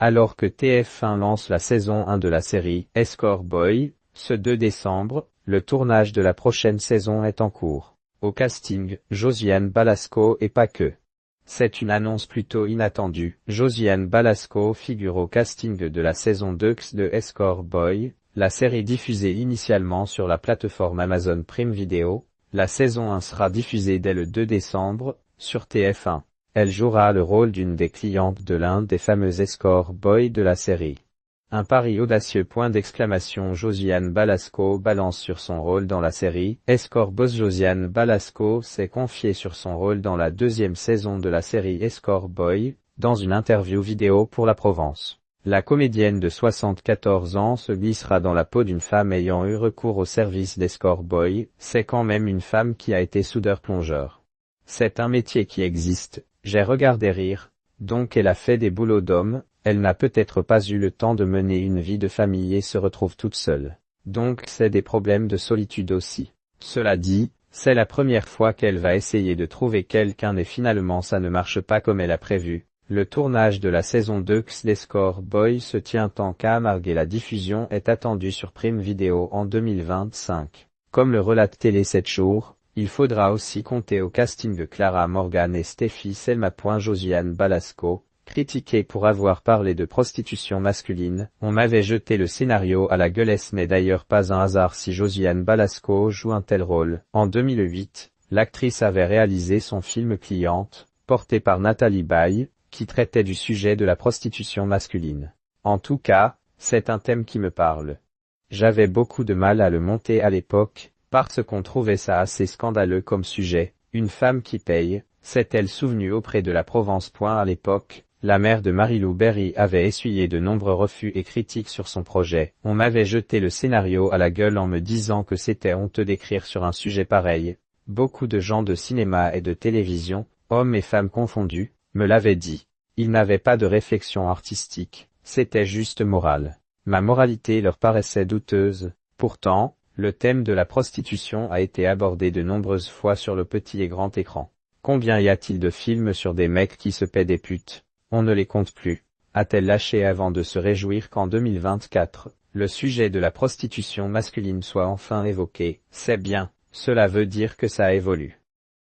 Alors que TF1 lance la saison 1 de la série Escort Boy, ce 2 décembre, le tournage de la prochaine saison est en cours. Au casting, Josiane Balasco et pas que. C'est une annonce plutôt inattendue. Josiane Balasco figure au casting de la saison 2 de Escort Boy, la série diffusée initialement sur la plateforme Amazon Prime Video. La saison 1 sera diffusée dès le 2 décembre, sur TF1. Elle jouera le rôle d'une des clientes de l'un des fameux escort boys de la série. Un pari audacieux ! Josiane Balasco balance sur son rôle dans la série Escort Boys. Josiane Balasco s'est confiée sur son rôle dans la deuxième saison de la série Escort Boy, dans une interview vidéo pour La Provence. La comédienne de 74 ans se glissera dans la peau d'une femme ayant eu recours au service d'escort boy. C'est quand même une femme qui a été soudeur-plongeur. C'est un métier qui existe, j'ai regardé rire. Donc elle a fait des boulots d'homme, elle n'a peut-être pas eu le temps de mener une vie de famille et se retrouve toute seule. Donc c'est des problèmes de solitude aussi. Cela dit, c'est la première fois qu'elle va essayer de trouver quelqu'un et finalement ça ne marche pas comme elle a prévu. Le tournage de la saison 2 d'Escort Boy se tient en Camargue et la diffusion est attendue sur Prime Video en 2025. Comme le relate Télé 7 jours, il faudra aussi compter au casting de Clara Morgan et Stéphie Selma. Josiane Balasco, critiquée pour avoir parlé de prostitution masculine, on m'avait jeté le scénario à la gueule. Ce n'est d'ailleurs pas un hasard si Josiane Balasco joue un tel rôle. En 2008, l'actrice avait réalisé son film Cliente, porté par Nathalie Baye, qui traitait du sujet de la prostitution masculine. En tout cas, c'est un thème qui me parle. J'avais beaucoup de mal à le monter à l'époque, parce qu'on trouvait ça assez scandaleux comme sujet. Une femme qui paye, s'est-elle souvenue auprès de La Provence. À l'époque, la mère de Marie-Lou Berry avait essuyé de nombreux refus et critiques sur son projet. On m'avait jeté le scénario à la gueule en me disant que c'était honteux d'écrire sur un sujet pareil. Beaucoup de gens de cinéma et de télévision, hommes et femmes confondus, me l'avaient dit. Ils n'avaient pas de réflexion artistique, c'était juste moral. Ma moralité leur paraissait douteuse. Pourtant, le thème de la prostitution a été abordé de nombreuses fois sur le petit et grand écran. Combien y a-t-il de films sur des mecs qui se paient des putes? On ne les compte plus. A-t-elle lâché avant de se réjouir qu'en 2024, le sujet de la prostitution masculine soit enfin évoqué? C'est bien, cela veut dire que ça évolue.